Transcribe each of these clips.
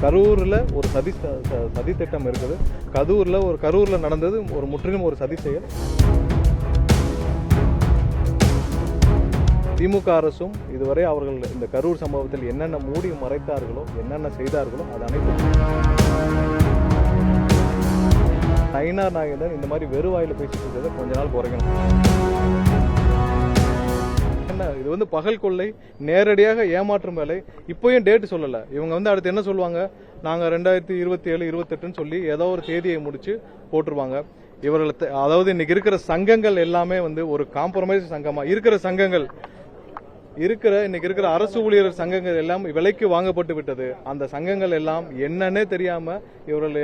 கரூரில் ஒரு சதி திட்டம் இருக்குது. கரூரில் நடந்தது ஒரு முற்றிலும் ஒரு சதி செயல். திமுக அரசும் இதுவரை அவர்கள் இந்த கரூர் சம்பவத்தில் என்னென்ன மூடி மறைத்தார்களோ, என்னென்ன செய்தார்களோ அது அனைத்தும் நயினார் நாகேந்திரன் இந்த மாதிரி வெறுவாயில் பேசிட்டு இருக்கிறத கொஞ்ச நாள் குறைக்கணும். என்ன இது வந்து பகல் கொள்ளை, நேரடியாக ஏமாற்றும் வேலை. இப்போயும் டேட் சொல்லலை. இவங்க அடுத்து என்ன சொல்லுவாங்க, நாங்கள் 2027, 28ன்னு சொல்லி ஏதோ ஒரு தேதியை முடிச்சு போட்டுருவாங்க. இவர்கள் அதாவது இன்னைக்கு இருக்கிற சங்கங்கள் எல்லாமே ஒரு காம்ப்ரமைஸ் சங்கமா இருக்கிற சங்கங்கள் இன்னைக்கு இருக்கிற அரசு ஊழியர் சங்கங்கள் எல்லாம் விலைக்கு வாங்கப்பட்டு விட்டது. அந்த சங்கங்கள் எல்லாம் என்னன்னே தெரியாம இவர்கள்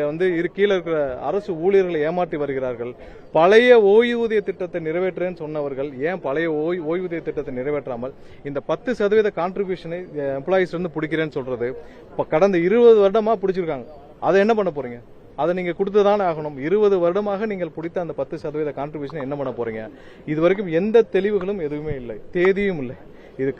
கீழே இருக்கிற அரசு ஊழியர்களை ஏமாற்றி வருகிறார்கள். பழைய ஓய்வூதிய திட்டத்தை நிறைவேற்றேன்னு சொன்னவர்கள் ஏன் பழைய ஓய்வூதிய திட்டத்தை நிறைவேற்றாமல் இந்த 10% கான்ட்ரிபியூஷனை எம்ப்ளாயிஸ் பிடிக்கிறேன்னு சொல்றது கடந்த 20 வருடமா பிடிச்சிருக்காங்க. அதை என்ன பண்ண போறீங்க? அதை நீங்க கொடுத்துதானே ஆகணும். 20 வருடமாக நீங்கள் பிடித்த அந்த 10% கான்ட்ரிபியூஷன் என்ன பண்ண போறீங்க? இதுவரைக்கும் எந்த தெளிவுகளும் எதுவுமே இல்லை, தேதியும் இல்லை. இது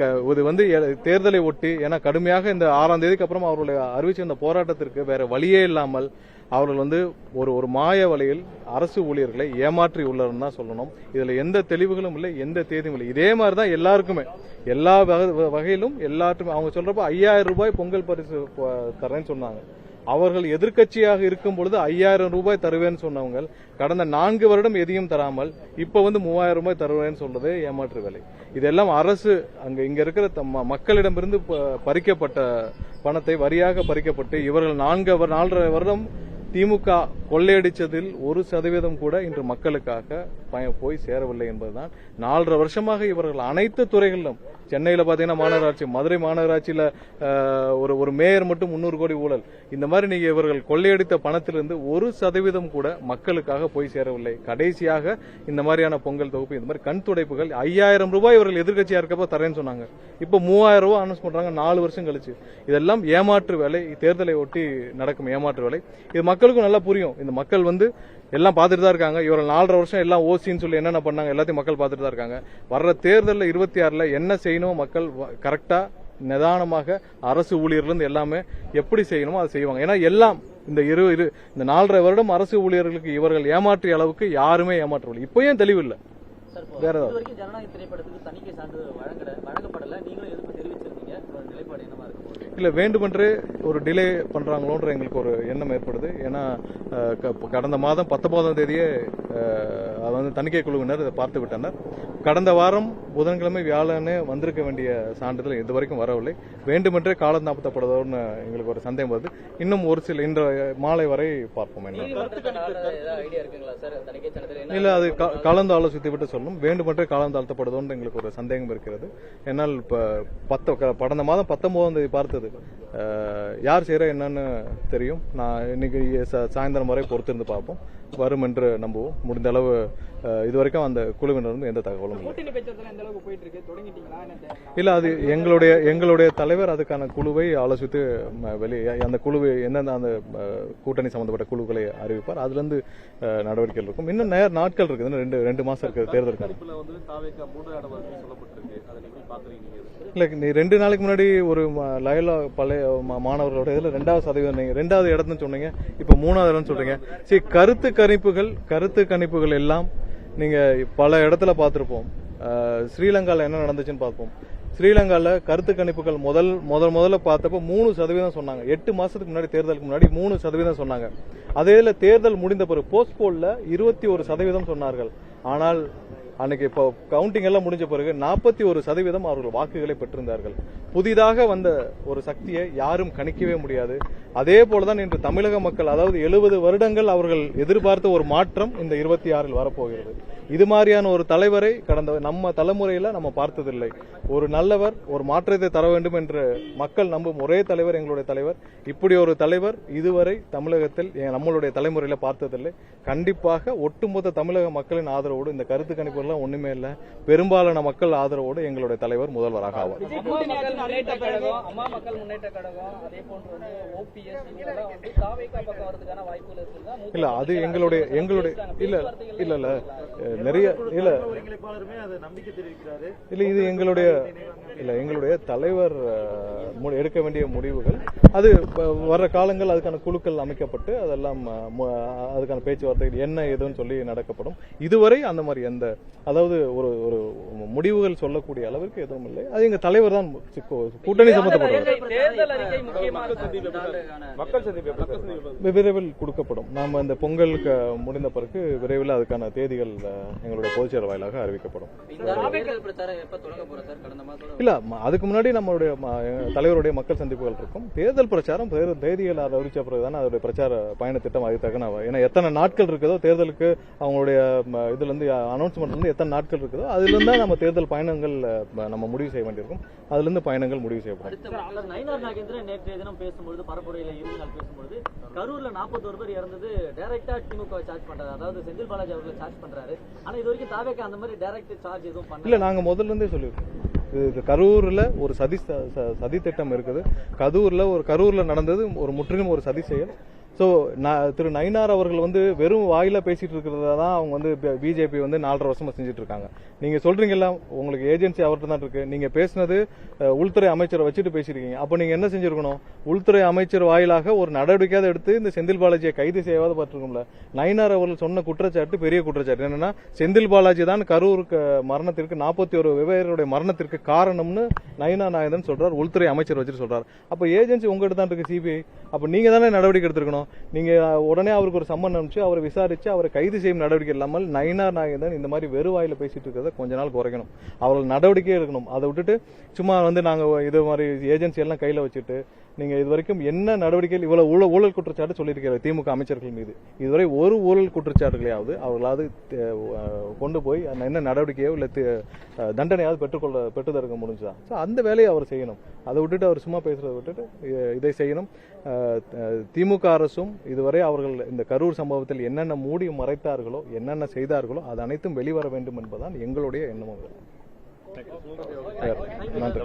தேர்தலை ஒட்டி, ஏன்னா கடுமையாக இந்த 6ஆம் தேதிக்கு அப்புறம் அவர்களுடைய அறிவிச்சிருந்த போராட்டத்திற்கு வேற வழியே இல்லாமல் அவர்கள் ஒரு மாய வலையில் அரசு ஊழியர்களை ஏமாற்றி உள்ளார்னு தான் சொல்லணும். இதுல எந்த தெளிவுகளும் இல்லை, எந்த தேதியும் இல்லை. இதே மாதிரி தான் எல்லாருக்குமே, எல்லா வகையிலும் எல்லாருக்குமே. அவங்க சொல்றப்ப 5000 ரூபாய் பொங்கல் பரிசு தரேன்னு சொன்னாங்க. அவர்கள் எதிர்க்கட்சியாக இருக்கும் பொழுது 5000 ரூபாய் தருவேன்னு சொன்னவங்க கடந்த 4 வருடம் எதையும் தராமல் இப்ப 3000 ரூபாய் தருவேன்னு சொல்றது ஏமாற்று வேலை. இதெல்லாம் அரசு இங்க இருக்கிற மக்களிடமிருந்து பறிக்கப்பட்ட பணத்தை வரியாக பறிக்கப்பட்டு இவர்கள் 4.5 வருடம் திமுக கொள்ளையடிச்சதில் 1% கூட இன்று மக்களுக்காக போய் சேரவில்லை என்பதுதான். 4.5 வருஷமாக இவர்கள் அனைத்து துறைகளிலும், சென்னையில பாத்தீங்கன்னா மாநகராட்சி, மதுரை மாநகராட்சியில ஒரு மேயர் மட்டும் 300 கோடி ஊழல். இந்த மாதிரி நீங்க இவர்கள் கொள்ளையடித்த பணத்திலிருந்து 1% கூட மக்களுக்காக போய் சேரவில்லை. கடைசியாக இந்த மாதிரியான பொங்கல் தொகுப்பு, இந்த மாதிரி கண் துடைப்புகள் 5000 ரூபாய் இவர்கள் எதிர்க்கட்சியா இருக்கப்ப தரேன்னு சொன்னாங்க. இப்ப 3000 ரூபாய் அனௌன்ஸ் பண்றாங்க 4 வருஷம் கழிச்சு. இதெல்லாம் ஏமாற்று வேலை, தேர்தலை ஒட்டி நடக்கும் ஏமாற்று வேலை. இது மக்களுக்கும் நல்லா புரியும். இந்த மக்கள் எல்லாம் பார்த்துட்டு தான் இருக்காங்க. இவர்கள் 4.5 வருஷம் எல்லாம் ஓசின்னு சொல்லி என்னென்ன பண்ணாங்க எல்லாத்தையும் மக்கள் பார்த்துட்டு தான் இருக்காங்க. வர்ற தேர்தலில் 26ல் என்ன செய்யணும், மக்கள் கரெக்டா நிதானமாக அரசு ஊழியர்லேருந்து எல்லாமே எப்படி செய்யணுமோ அதை செய்வாங்க. ஏன்னா எல்லாம் இந்த 4.5 வருடம் அரசு ஊழியர்களுக்கு இவர்கள் ஏமாற்றிய அளவுக்கு யாருமே ஏமாற்றவில்லை. இப்பயும் தெளிவில்லை. வேற ஏதாவது ஜனநாயக திரைப்படத்துக்கு தணிக்கை சான்றிதழ் வழங்கப்படல, நீங்களும் எதுக்கு தெரிவிச்சிருக்கீங்க, நிலைப்பாடு என்னவா இருக்கும்? இல்ல, வேண்டுமென்றே ஒரு டிலே பண்றாங்களோன்ற எங்களுக்கு ஒரு எண்ணம் ஏற்படுது. ஏன்னா கடந்த மாதம் 19ஆம் தேதியே தணிக்கை குழுவினர் இதை பார்த்து விட்டனர். கடந்த வாரம் புதன்கிழமை வியாழனே வந்திருக்க வேண்டிய சான்றிதழ் இதுவரைக்கும் வரவில்லை. வேண்டுமென்றே காலம் தாமதப்படுவதோன்னு எங்களுக்கு ஒரு சந்தேகம் வருது. இன்னும் ஒரு சில இன்று மாலை வரை பார்ப்போம். என்ன இல்ல, அது கலந்து ஆலோசித்து விட்டு சொல்லணும். வேண்டுமென்றே காலம் தாழ்த்தப்படுதோன்னு எங்களுக்கு ஒரு சந்தேகம் இருக்கிறது. என்னால் கடந்த மாதம் 19ஆம் தேதி பார்த்தது யார் செய்யற என்னன்னு தெரியும். நான் இன்னைக்கு சாயந்தரம் வரை பொறுத்திருந்து பார்ப்போம். வரும் என்று நம்புவோம். முடிந்த அளவு இதுவரைக்கும் அந்த குழுவினர் எந்த தகவலும் இல்ல. அது எங்களுடைய தலைவர் அதுக்கான குழுவை ஆலோசித்து அந்த குழுவை எந்தெந்த அந்த கூட்டணி சம்பந்தப்பட்ட குழுக்களை அறிவிப்பார். அதுல இருந்து நடவடிக்கைகள் இருக்கும். இன்னும் நாட்கள் இருக்குது, 2 மாசம் இருக்கு தேர்தலுக்கு. இல்ல, நீ 2 நாளைக்கு முன்னாடி ஒரு லயலா பழைய மாணவர்களோட இதுல 2வது சதவீதம், நீங்க 2வது இடத்துன்னு சொன்னீங்க, இப்ப 3வது இடம்னு சொல்றீங்க. சரி, கருத்து கணிப்புகள் எல்லாம் நீங்க பல இடத்துல பார்த்திருப்போம். ஸ்ரீலங்கால என்ன நடந்துச்சுன்னு பார்ப்போம். ஸ்ரீலங்கால கருத்து கணிப்புகள் முதல்ல பார்த்தப்ப 3% சொன்னாங்க. 8 மாசத்துக்கு முன்னாடி, தேர்தலுக்கு முன்னாடி 3% சொன்னாங்க. அதே தேர்தல் முடிந்த பிறகு போஸ்ட் போல்ல 21% சொன்னார்கள். ஆனால் அன்னைக்கு இப்போ கவுண்டிங் எல்லாம் முடிஞ்ச பிறகு 41% அவர்கள் வாக்குகளை பெற்றிருந்தார்கள். புதிதாக வந்த ஒரு சக்தியை யாரும் கணிக்கவே முடியாது. அதே போலதான் இன்று தமிழக மக்கள், அதாவது 70 வருடங்கள் அவர்கள் எதிர்பார்த்த ஒரு மாற்றம் இந்த 26ல் வரப்போகிறது. இது மாதிரியான ஒரு தலைவரை கடந்த நம்ம தலைமுறையில நம்ம பார்த்ததில்லை. ஒரு நல்லவர், ஒரு மாற்றத்தை தர வேண்டும் என்று மக்கள் நம்பும் ஒரே தலைவர் எங்களுடைய தலைவர். இப்படி ஒரு தலைவர் இதுவரை தமிழகத்தில் நம்மளுடைய தலைமுறையில பார்த்ததில்லை. கண்டிப்பாக ஒட்டுமொத்த தமிழக மக்களின் ஆதரவோடு, இந்த கருத்து கணிப்புகள்லாம் ஒண்ணுமே இல்ல, பெரும்பாலான மக்கள் ஆதரவோடு எங்களுடைய தலைவர் முதல்வராக ஆவார். இல்ல, அது எங்களுடைய இல்ல நிறைய இல்ல ஒருங்கிணைப்பாளருமே அதை நம்பிக்கை தெரிவிக்கிறாரு. இல்ல இது எங்களுடைய தலைவர் எடுக்க வேண்டிய முடிவுகள். அது வர்ற காலங்கள் அதுக்கான குழுக்கள் அமைக்கப்பட்டு அதெல்லாம் அதுக்கான பேச்சுவார்த்தைகள் என்ன ஏதுன்னு சொல்லி நடக்கப்படும். இதுவரை அந்த மாதிரி அதாவது ஒரு ஒரு முடிவுகள் சொல்லக்கூடிய அளவிற்கு எதுவும் இல்லை. அது எங்க தலைவர் தான் கூட்டணி சம்பந்தப்பட்டவர். விரைவில் கொடுக்கப்படும். நாம இந்த பொங்கலுக்கு முடிந்த பிறகு விரைவில் அதுக்கான தேதிகள் எங்களுடைய பொதுச்செயலர் வாயிலாக அறிவிக்கப்படும். இல்ல அதுக்கு முன்னாடி நம்மளுடைய தலைவருடைய மக்கள் சந்திப்புகள் இருக்கும். தேர்தல் பிரச்சாரம் தேதிகள் அறிவிச்ச பிறகுதான் அதோடைய பிரச்சார பயண திட்டம் அதுக்காக ஏன்னா எத்தனை நாட்கள் இருக்குதோ தேர்தலுக்கு அவங்களுடைய இதுல இருந்து அனௌன்ஸ்மெண்ட்ல இருந்து எத்தனை நாட்கள் இருக்குதோ அதுல இருந்தா நம்ம தேர்தல் பயணங்கள் நம்ம முடிவு செய்ய வேண்டியிருக்கும். அதுல இருந்து பயணங்கள் முடிவு செய்யப்படும். நயினார் நாகேந்திரன் நேற்றைய தினம் பேசும்பொழுது பரப்புரையில இறுதிநாள் பேசும்பொழுது கரூர்ல 41 பேர் இறந்தது டைரக்டா திமுக சார்ஜ் பண்றாரு. அதாவது செந்தில் பாலாஜி அவர்களை சார்ஜ் பண்றாரு. ஆனா இது வரைக்கும் தாவேக்கா அந்த மாதிரி டைரக்ட் சார்ஜ் எதுவும் பண்ணல. இல்ல நாங்க முதல்ல இருந்தே சொல்லியிருக்கோம். கரூர்ல ஒரு சதி திட்டம் இருக்குது. கரூர்ல நடந்தது ஒரு முற்றிலும் ஒரு சதி செயல். ஸோ திரு நயினார் அவர்கள் வெறும் வாயில பேசிட்டு இருக்கிறதா தான் அவங்க பிஜேபி 4.5 வருஷமா செஞ்சுட்டு இருக்காங்க. நீங்க சொல்றீங்கல்ல உங்களுக்கு ஏஜென்சி அவர்கிட்ட தான் இருக்கு. நீங்க பேசினது உள்துறை அமைச்சரை வச்சுட்டு பேசிருக்கீங்க. அப்ப நீங்க என்ன செஞ்சிருக்கணும்? உள்துறை அமைச்சர் வாயிலாக ஒரு நடவடிக்கையாவது எடுத்து இந்த செந்தில் பாலாஜியை கைது செய்யாவது பார்த்துருக்கோம்ல. நயினார் அவர்கள் சொன்ன குற்றச்சாட்டு பெரிய குற்றச்சாட்டு. என்னன்னா செந்தில் பாலாஜி தான் கரூருக்கு மரணத்திற்கு 41 வெவ்வேறுடைய மரணத்திற்கு காரணம்னு நயினார் நாகேந்திரன் சொல்றார். உள்துறை அமைச்சர் வச்சுட்டு சொல்றாரு. அப்ப ஏஜென்சி உங்ககிட்ட தான் இருக்கு, சிபிஐ. அப்ப நீங்க தானே நடவடிக்கை எடுத்திருக்கணும். நீங்க உடனே அவருக்கு ஒரு சம்மன் அனுப்பிச்சு அவரை விசாரிச்சு அவரை கைது செய்யும் நடவடிக்கை இல்லாமல் நயினார் நாகேந்திரன் இந்த மாதிரி வெறுவாயில பேசிட்டு இருக்கிறத கொஞ்ச நாள் குறைக்கணும். அவர்கள் நடவடிக்கையே எடுக்கணும். அதை விட்டுட்டு சும்மா நாங்க இது மாதிரி ஏஜென்சி எல்லாம் கையில வச்சுட்டு நீங்க இதுவரைக்கும் என்ன நடவடிக்கைகள் இவ்வளவு ஊழல் குற்றச்சாட்டு சொல்லியிருக்கிறார் திமுக அமைச்சர்கள் மீது. இதுவரை ஒரு ஊழல் குற்றச்சாட்டுகளையாவது அவர்களாவது கொண்டு போய் என்ன நடவடிக்கையோ இல்ல தண்டனையாவது பெற்றுத்தருக்க முடிஞ்சுதான். அந்த வேலையை அவர் செய்யணும். அதை விட்டுட்டு அவர் சும்மா பேசுறதை விட்டுட்டு இதை செய்யணும். திமுக அரசும் இதுவரை அவர்கள் இந்த கரூர் சம்பவத்தில் என்னென்ன மூடி மறைத்தார்களோ என்னென்ன செய்தார்களோ அது அனைத்தும் வெளிவர வேண்டும் என்பதுதான் எங்களுடைய எண்ணமும். நன்றி.